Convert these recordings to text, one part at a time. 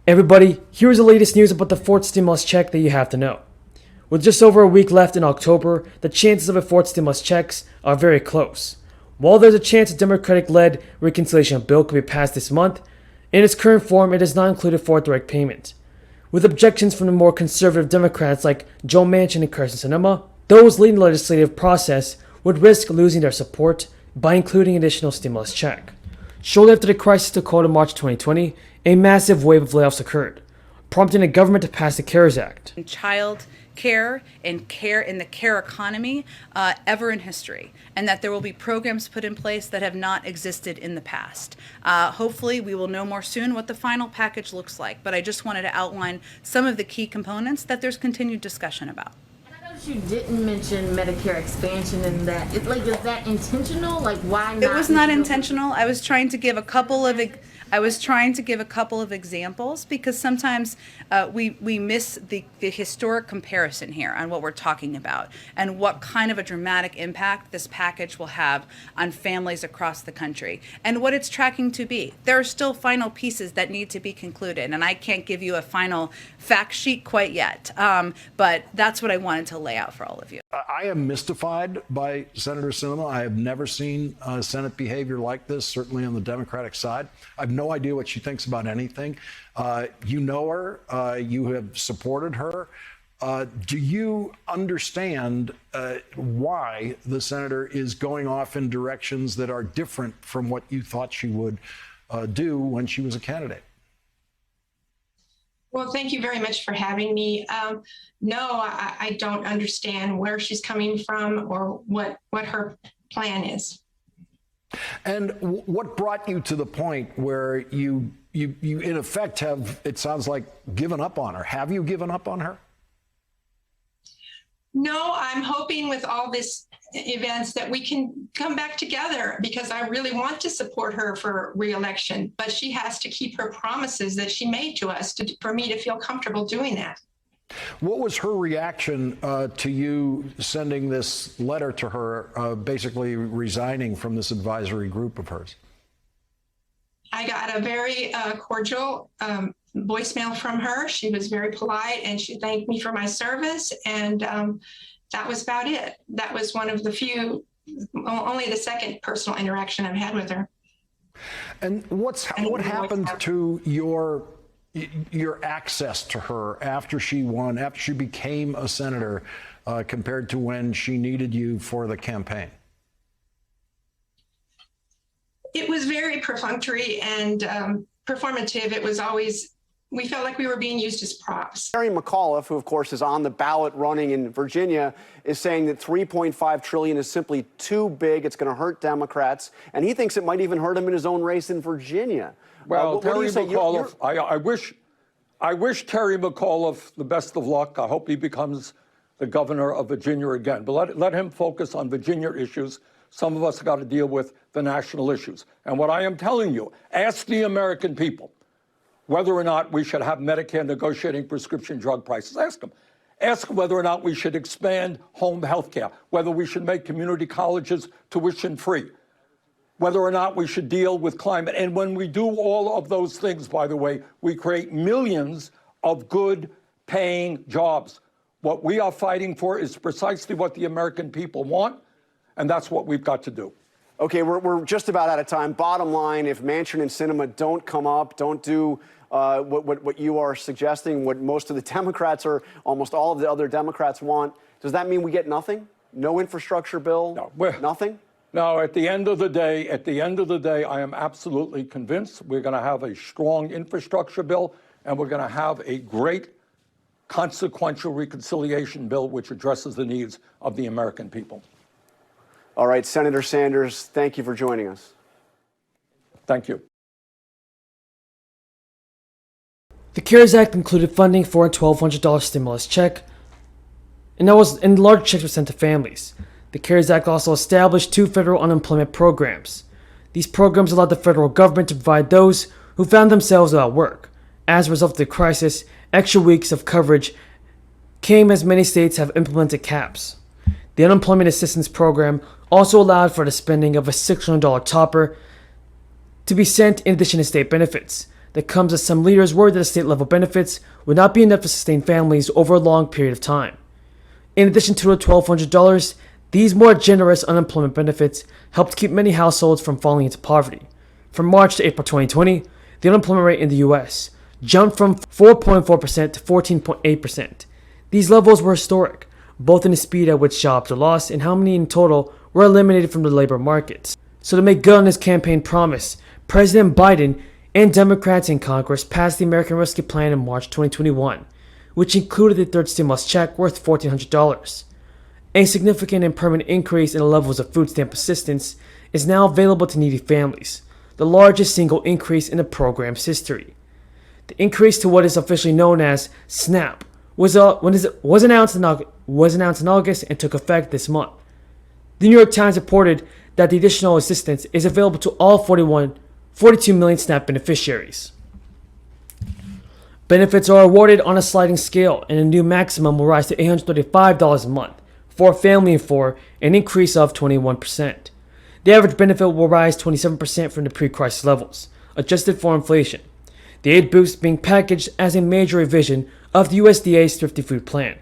Everybody, here's the latest news about the fourth stimulus check that you have to know. With just over a week left in October, the chances of a fourth stimulus checks are very close. While there's a chance a Democratic-led reconciliation bill could be passed this month, in its current form it does not include a fourth direct payment. With objections from the more conservative Democrats like Joe Manchin and Kyrsten Sinema, those leading the legislative process would risk losing their support by including additional stimulus check. Shortly after the crisis took hold in March 2020, a massive wave of layoffs occurred, prompting the government to pass the CARES Act. Child care and care in the care economy ever in history, and that there will be programs put in place that have not existed in the past. Hopefully we will know more soon what the final package looks like, but I just wanted to outline some of the key components that there's continued discussion about. You didn't mention Medicare expansion in that. Is that intentional? Why not? It was not intentional. I was trying to give a couple of examples because sometimes we miss the historic comparison here on what we're talking about and what kind of a dramatic impact this package will have on families across the country and what it's tracking to be. There are still final pieces that need to be concluded, and I can't give you a final fact sheet quite yet, but that's what I wanted to lay out for all of you. I am mystified by Senator Sinema. I have never seen Senate behavior like this, certainly on the Democratic side. I have no idea what she thinks about anything. You know her. You have supported her. Do you understand why the senator is going off in directions that are different from what you thought she would do when she was a candidate? Well, thank you very much for having me. No, I don't understand where she's coming from or what her plan is. And what brought you to the point where you in effect have, it sounds like, given up on her? Have you given up on her? No, I'm hoping with all this events that we can come back together because I really want to support her for re-election, but she has to keep her promises that she made to us for me to feel comfortable doing that. What was her reaction to you sending this letter to her, basically resigning from this advisory group of hers? I got a very cordial voicemail from her. She was very polite and she thanked me for my service, and that was about it. That was one of the few, only the second personal interaction I've had with her. And what happened to your access to her after she won, after she became a senator, compared to when she needed you for the campaign? It was very perfunctory and performative. It was always, we felt like we were being used as props. Terry McAuliffe, who of course is on the ballot running in Virginia, is saying that $3.5 trillion is simply too big. It's going to hurt Democrats, and he thinks it might even hurt him in his own race in Virginia. Well, Terry McAuliffe, I wish Terry McAuliffe the best of luck. I hope he becomes the governor of Virginia again. But let him focus on Virginia issues. Some of us got to deal with the national issues. And what I am telling you, ask the American people whether or not we should have Medicare negotiating prescription drug prices. Ask them. Ask whether or not we should expand home health care, whether we should make community colleges tuition-free, whether or not we should deal with climate. And when we do all of those things, by the way, we create millions of good paying jobs. What we are fighting for is precisely what the American people want, and that's what we've got to do. Okay, we're just about out of time. Bottom line, if Manchin and Sinema don't come up, don't do what you are suggesting, what most of the Democrats or almost all of the other Democrats want, does that mean we get nothing? No infrastructure bill? No. Nothing? No, at the end of the day, I am absolutely convinced we're going to have a strong infrastructure bill, and we're going to have a great consequential reconciliation bill which addresses the needs of the American people. All right, Senator Sanders, thank you for joining us. Thank you. The CARES Act included funding for a $1,200 stimulus check, and large checks were sent to families. The CARES Act also established 2 federal unemployment programs. These programs allowed the federal government to provide those who found themselves without work. As a result of the crisis, extra weeks of coverage came as many states have implemented caps. The Unemployment Assistance Program also allowed for the spending of a $600 topper to be sent in addition to state benefits. that comes as some leaders worried that the state-level benefits would not be enough to sustain families over a long period of time. In addition to the $1,200, these more generous unemployment benefits helped keep many households from falling into poverty. From March to April 2020, the unemployment rate in the U.S. jumped from 4.4% to 14.8%. These levels were historic, both in the speed at which jobs are lost and how many in total were eliminated from the labor markets. So to make good on his campaign promise, President Biden and Democrats in Congress passed the American Rescue Plan in March 2021, which included the third stimulus check worth $1,400. A significant and permanent increase in the levels of food stamp assistance is now available to needy families, the largest single increase in the program's history. The increase to what is officially known as SNAP was announced in August and took effect this month. The New York Times reported that the additional assistance is available to all 42 million SNAP beneficiaries. Benefits are awarded on a sliding scale, and a new maximum will rise to $835 a month for a family of four, an increase of 21%. The average benefit will rise 27% from the pre-crisis levels, adjusted for inflation. The aid boost being packaged as a major revision of the USDA's Thrifty Food Plan,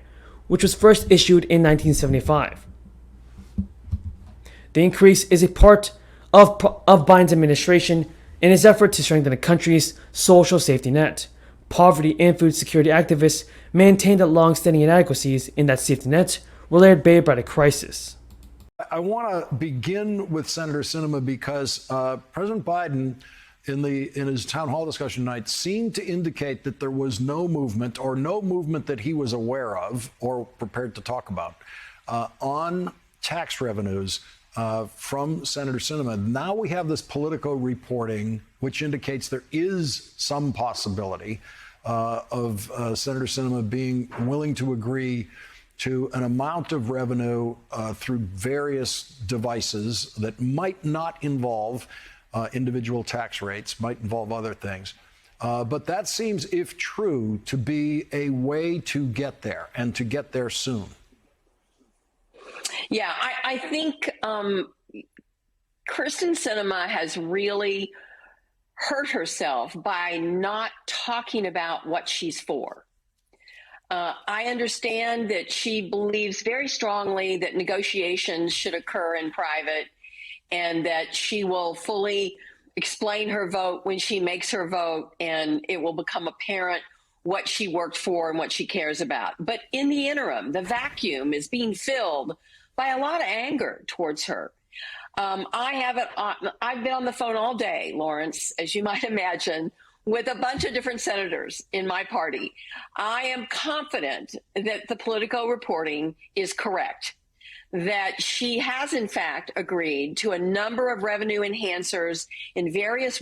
which was first issued in 1975. The increase is a part of Biden's administration in his effort to strengthen the country's social safety net. Poverty and food security activists maintain that long-standing inadequacies in that safety net were laid bare by the crisis. I want to begin with Senator Sinema because President Biden, in his town hall discussion tonight, seemed to indicate that there was no movement that he was aware of or prepared to talk about on tax revenues from Senator Sinema. Now we have this Politico reporting, which indicates there is some possibility of Senator Sinema being willing to agree to an amount of revenue through various devices that might not involve individual tax rates, might involve other things. But that seems, if true, to be a way to get there and to get there soon. Yeah, I think Kristen Sinema has really hurt herself by not talking about what she's for. I understand that she believes very strongly that negotiations should occur in private and that she will fully explain her vote when she makes her vote, and it will become apparent what she worked for and what she cares about. But in the interim, the vacuum is being filled by a lot of anger towards her. I've been on the phone all day, Lawrence, as you might imagine, with a bunch of different senators in my party. I am confident that the Politico reporting is correct, that she has in fact agreed to a number of revenue enhancers in various